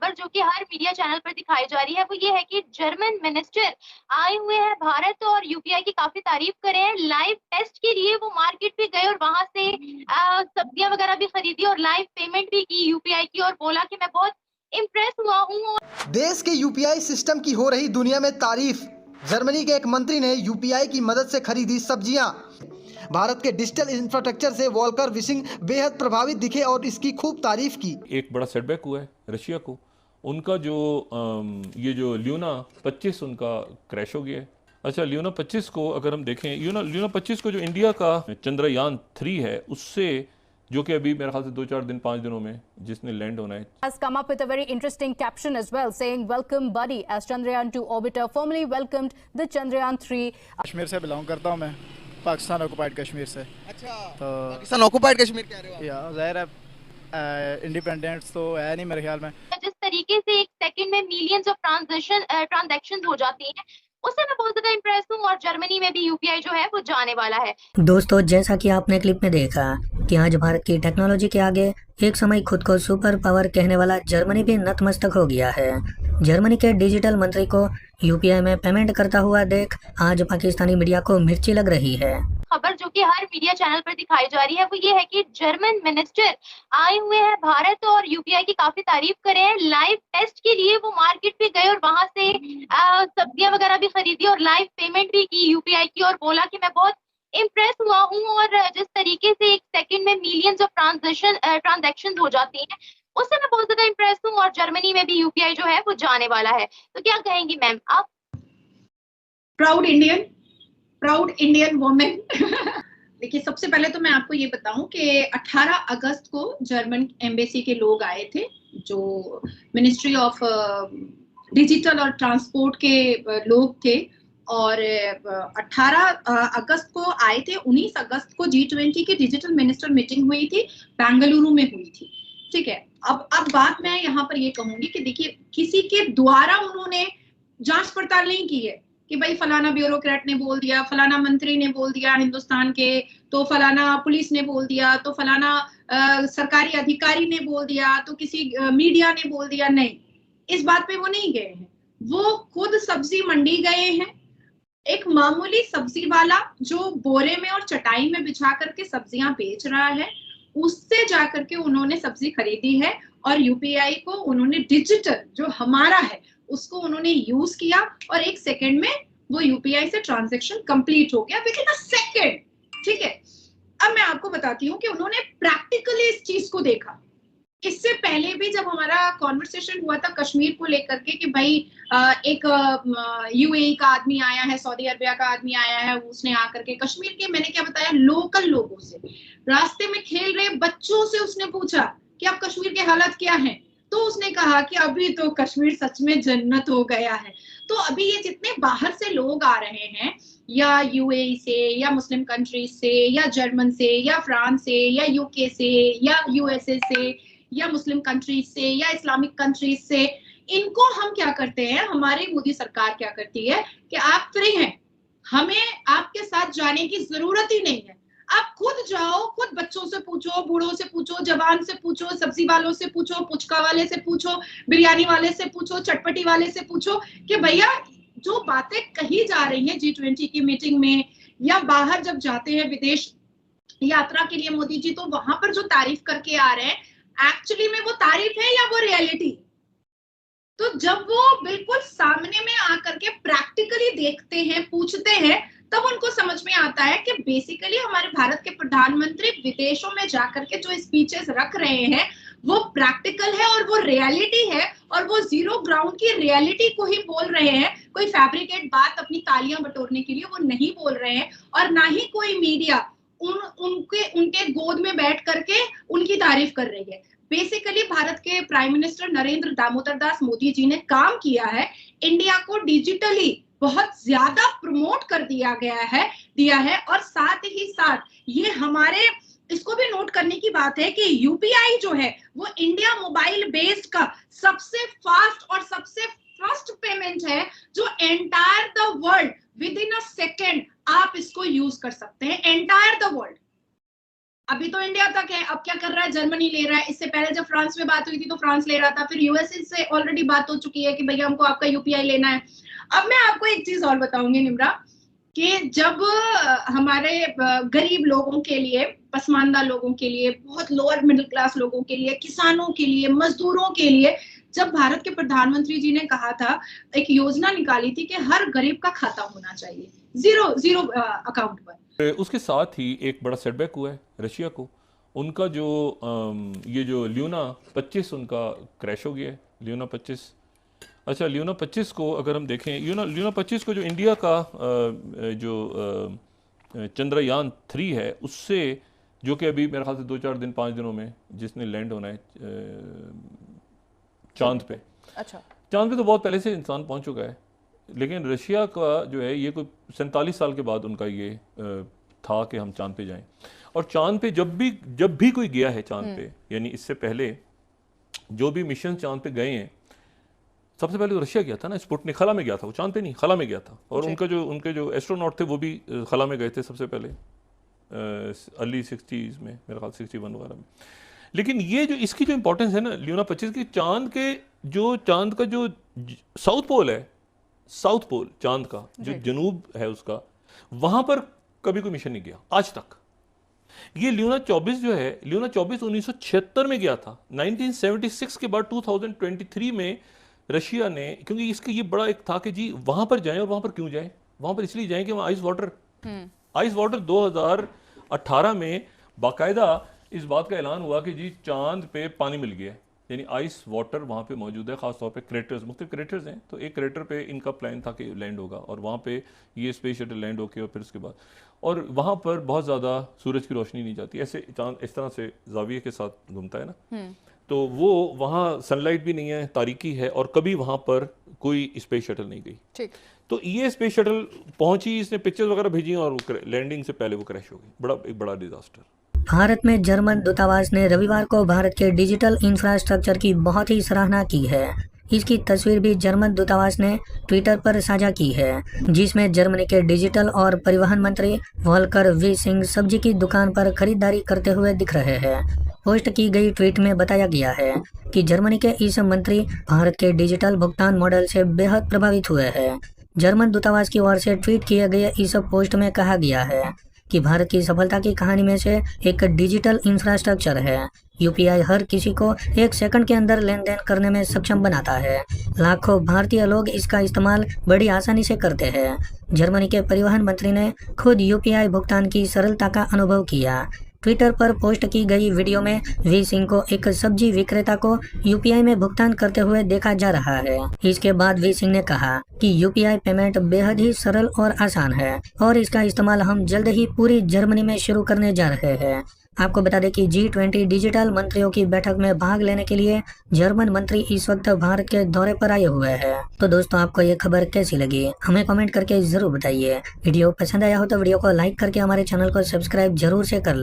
खबर जो कि हर मीडिया चैनल पर दिखाई जा रही है वो ये है कि जर्मन मिनिस्टर आए हुए हैं भारत और यूपीआई की काफी तारीफ कर रहे हैं। लाइव टेस्ट के लिए वो मार्केट भी गए और वहां से सब्जियां वगैरह भी खरीदी और लाइव पेमेंट भी की यूपीआई की और बोला कि मैं बहुत इम्प्रेस हुआ हूँ। देश के यूपीआई सिस्टम की हो रही दुनिया में तारीफ। जर्मनी के एक मंत्री ने यूपीआई की मदद से खरीदी सब्जियां। भारत के डिजिटल इंफ्रास्ट्रक्चर से वॉल्कर विसिंग बेहद प्रभावित दिखे और इसकी खूब तारीफ की। एक बड़ा सेटबैक हुआ है रशिया को, उनका जो ये जो ल्यूना 25 उनका क्रैश हो गया है। अच्छा, ल्यूना 25 को अगर हम देखें, ल्यूना 25 को जो इंडिया का चंद्रयान 3 है उससे, जो कि अभी मेरे ख्याल से 2-4 दिन 5 दिनों में जिसने लैंड होना है, has come up with a very interesting caption as well, saying welcome buddy as Chandrayaan 2 orbiter formally welcomed the Chandrayaan 3. Kashmir से बिलोंग करता हूँ मैं, पाकिस्तान ऑक्युपाइड कश्मीर से। अच्छा, तो पाकिस्तान ऑक्युपाइड कश्मीर कह रहे हो आप? या ज़ाहिर है इंडिपेंडेंस तो है नहीं मेरे ख्याल में। जिस तरीके से एक सेकंड में मिलियंस ऑफ ट्रांजैक्शन हो जाती हैं उससे मैं बहुत ज्यादा इम्प्रेस हूँ और जर्मनी में भी यूपीआई जो है वो जाने वाला है। दोस्तों, जैसा कि आपने क्लिप में देखा कि आज भारत की टेक्नोलॉजी के आगे एक समय खुद को सुपर पावर कहने वाला जर्मनी भी नतमस्तक हो गया है। जर्मनी के डिजिटल मंत्री को यूपीआई में पेमेंट करता हुआ देख आज पाकिस्तानी मीडिया को मिर्ची लग रही है। खबर जो कि हर मीडिया चैनल पर दिखाई जा रही है वो ये है कि जर्मन मिनिस्टर आए हुए हैं भारत और यूपीआई की काफी तारीफ कर रहे हैं। लाइव टेस्ट के लिए वो मार्केट भी गए और वहां से सब्जियां वगैरह भी खरीदी और लाइव पेमेंट भी की यूपीआई की और बोला कि मैं बहुत इम्प्रेस हुआ हूँ और जिस तरीके से एक सेकंड में मिलियंस ऑफ ट्रांजैक्शन हो जाती हैं उससे मैं बहुत ज्यादा इम्प्रेस हूँ और जर्मनी में भी यूपीआई जो है वो जाने वाला है। तो क्या कहेंगी मैम आप? Proud Indian women. देखिए, सबसे पहले तो मैं आपको ये बताऊं कि 18 अगस्त को जर्मन एम्बेसी के लोग आए थे, जो मिनिस्ट्री ऑफ डिजिटल और ट्रांसपोर्ट के लोग थे और 18 अगस्त को आए थे। 19 अगस्त को G20 की डिजिटल मिनिस्टर मीटिंग हुई थी, बेंगलुरु में हुई थी। ठीक है, अब बात मैं यहाँ पर ये कहूंगी कि देखिए, किसी के द्वारा उन्होंने जांच पड़ताल नहीं की है कि भाई फलाना ब्यूरोक्रेट ने बोल दिया, फलाना मंत्री ने बोल दिया हिंदुस्तान के, तो फलाना पुलिस ने बोल दिया, तो फलाना सरकारी अधिकारी ने बोल दिया, तो किसी मीडिया ने बोल दिया। नहीं, इस बात पे वो नहीं गए हैं। वो खुद सब्जी मंडी गए हैं। एक मामूली सब्जी वाला जो बोरे में और चटाई में बिछा करके सब्जियां बेच रहा है, उससे जाकर के उन्होंने सब्जी खरीदी है और यूपीआई को उन्होंने डिजिटल जो हमारा है उसको उन्होंने यूज किया और एक सेकंड में वो यूपीआई से ट्रांजैक्शन कंप्लीट हो गया विद इन अ सेकंड। ठीक है, अब मैं आपको बताती हूँ कि उन्होंने प्रैक्टिकली इस चीज को देखा। इससे पहले भी जब हमारा कॉन्वर्सेशन हुआ था कश्मीर को लेकर के कि भाई एक यूएई का आदमी आया है, सऊदी अरबिया का आदमी आया है, उसने आकर के कश्मीर के, मैंने क्या बताया, लोकल लोगों से, रास्ते में खेल रहे बच्चों से उसने पूछा कि अब कश्मीर के हालात क्या हैं, तो उसने कहा कि अभी तो कश्मीर सच में जन्नत हो गया है। तो अभी ये जितने बाहर से लोग आ रहे हैं, या यूएई से या मुस्लिम कंट्रीज से या जर्मन से या फ्रांस से या यूके से या यूएसए से या मुस्लिम कंट्रीज से या इस्लामिक कंट्रीज से, इनको हम क्या करते हैं, हमारी मोदी सरकार क्या करती है कि आप फ्री हैं, हमें आपके साथ जाने की जरूरत ही नहीं है, आप खुद जाओ, खुद बच्चों से पूछो, बूढ़ों से पूछो, जवान से पूछो, सब्जी वालों से पूछो, पुचका वाले से पूछो, बिरयानी वाले से पूछो, चटपटी वाले से पूछो कि भैया जो बातें कही जा रही हैं G20 की मीटिंग में या बाहर जब जाते हैं विदेश यात्रा के लिए मोदी जी, तो वहां पर जो तारीफ करके आ रहे हैं, एक्चुअली में वो तारीफ है या वो रियलिटी? तो जब वो बिल्कुल सामने में आकर के प्रैक्टिकली देखते हैं, पूछते हैं, तब उनको समझ में आता है कि बेसिकली हमारे भारत के प्रधानमंत्री विदेशों में जाकर के जो स्पीचेस रख रहे हैं वो प्रैक्टिकल है और वो रियलिटी है और वो जीरो ग्राउंड की रियलिटी को ही बोल रहे हैं। कोई फैब्रिकेट बात अपनी तालियां बटोरने के लिए वो नहीं बोल रहे हैं और ना ही कोई मीडिया उनके गोद में बैठ करके उनकी तारीफ कर रही है। बेसिकली भारत के प्राइम मिनिस्टर नरेंद्र दामोदर दास मोदी जी ने काम किया है, इंडिया को डिजिटली बहुत ज्यादा प्रमोट कर दिया है और साथ ही साथ ये हमारे, इसको भी नोट करने की बात है कि यूपीआई जो है वो इंडिया मोबाइल बेस्ड का सबसे फास्ट और सबसे फर्स्ट पेमेंट है जो entire the world with in a second आप इसको यूज कर सकते हैं, एंटायर द वर्ल्ड। अभी तो इंडिया तक है, अब क्या कर रहा है, जर्मनी ले रहा है। इससे पहले जब फ्रांस में बात हुई थी तो फ्रांस ले रहा था, फिर यूएसए से ऑलरेडी बात हो चुकी है कि भैया हमको आपका यूपीआई लेना है। अब मैं आपको एक चीज और बताऊंगी निम्रा, कि जब हमारे गरीब लोगों के लिए, पसमानदा लोगों के लिए, बहुत लोअर मिडिल क्लास लोगों के लिए, किसानों के लिए, मजदूरों के लिए, जब भारत के प्रधानमंत्री जी ने कहा था, एक योजना निकाली थी कि हर गरीब का खाता होना चाहिए जीरो अकाउंट पर। उसके साथ ही एक बड़ा सेटबैक हुआ है रशिया को। उनका जो ये जो ल्यूना 25 उनका क्रैश हो गया है, ल्यूना 25। अच्छा, ल्यूना 25 को अगर हम देखें, ल्यूना 25 को जो इंडिया का जो चंद्रयान 3 है, उससे जो कि अभी मेरे ख्याल से 2-4 दिन 5 दिनों में जिसने लैंड होना है चांद पे। अच्छा, चांद पे तो बहुत पहले से इंसान पहुंच चुका है, लेकिन रशिया का जो है ये कोई 47 साल के बाद उनका ये था कि हम चांद पे जाएं। और चांद पे जब भी कोई गया है चांद पे, यानी इससे पहले जो भी मिशन चांद पे गए हैं, सबसे पहले तो रशिया गया था ना, स्पुतनिक खला में गया था, वो चांद पे नहीं खला में गया था। और उनके जो एस्ट्रोनॉट थे वो भी खला में गए थे सबसे पहले, अर्ली 60s में, मेरे ख्याल 61 वगैरह में। लेकिन ये जो इसकी जो इंपॉर्टेंस है ना ल्यूना 25 की, चांद का जो साउथ पोल है, साउथ पोल चांद का जो जनूब है उसका, वहां पर कभी कोई मिशन नहीं गया आज तक। ये ल्यूना 24 जो है, ल्यूना 24 1976 में गया था। 1976 के बाद 2023 में रशिया ने, क्योंकि इसका ये बड़ा एक था कि जी वहां पर जाएं, और वहां पर क्यों जाएं, वहां पर इसलिए जाएं कि वहां आइस वाटर 2018 में बाकायदा इस बात का ऐलान हुआ कि जी चांद पे पानी मिल गया है, यानी आइस वाटर वहाँ पे मौजूद है। खासतौर पे क्रेटर्स, मुख्तलिफ क्रेटर्स हैं, तो एक क्रेटर पे इनका प्लान था कि लैंड होगा, और वहाँ पे ये स्पेस शटल लैंड होके और फिर उसके बाद, और वहाँ पर बहुत ज़्यादा सूरज की रोशनी नहीं जाती, ऐसे चांद इस तरह से जाविये के साथ घूमता है ना, तो वो वहाँ सनलाइट भी नहीं है, तारीकी है, और कभी वहाँ पर कोई स्पेस शटल नहीं गई। ठीक। तो ये स्पेस शटल पहुंची, इसने पिक्चर्स वगैरह भेजी, और लैंडिंग से पहले वो क्रैश हो गई। एक बड़ा डिजास्टर। भारत में जर्मन दूतावास ने रविवार को भारत के डिजिटल इंफ्रास्ट्रक्चर की बहुत ही सराहना की है। इसकी तस्वीर भी जर्मन दूतावास ने ट्विटर पर साझा की है, जिसमें जर्मनी के डिजिटल और परिवहन मंत्री वॉल्कर विसिंग सब्जी की दुकान पर खरीदारी करते हुए दिख रहे हैं। पोस्ट की गई ट्वीट में बताया गया है कि जर्मनी के इस मंत्री भारत के डिजिटल भुगतान मॉडल से बेहद प्रभावित हुए हैं। जर्मन दूतावास की ओर से ट्वीट किए गए इस पोस्ट में कहा गया है कि भारत की सफलता की कहानी में से एक डिजिटल इंफ्रास्ट्रक्चर है। यूपीआई हर किसी को 1 सेकंड के अंदर लेन देन करने में सक्षम बनाता है। लाखों भारतीय लोग इसका इस्तेमाल बड़ी आसानी से करते हैं। जर्मनी के परिवहन मंत्री ने खुद यूपीआई भुगतान की सरलता का अनुभव किया। ट्विटर पर पोस्ट की गई वीडियो में वी सिंह को एक सब्जी विक्रेता को यूपीआई में भुगतान करते हुए देखा जा रहा है। इसके बाद वी सिंह ने कहा कि यूपीआई पेमेंट बेहद ही सरल और आसान है, और इसका इस्तेमाल हम जल्द ही पूरी जर्मनी में शुरू करने जा रहे हैं। आपको बता दें कि G20 डिजिटल मंत्रियों की बैठक में भाग लेने के लिए जर्मन मंत्री इस वक्त भारत के दौरे पर आए हुए हैं। तो दोस्तों, आपको ये खबर कैसी लगी हमें कमेंट करके जरूर बताइए। वीडियो पसंद आया हो तो वीडियो को लाइक करके हमारे चैनल को सब्सक्राइब जरूर से कर ले।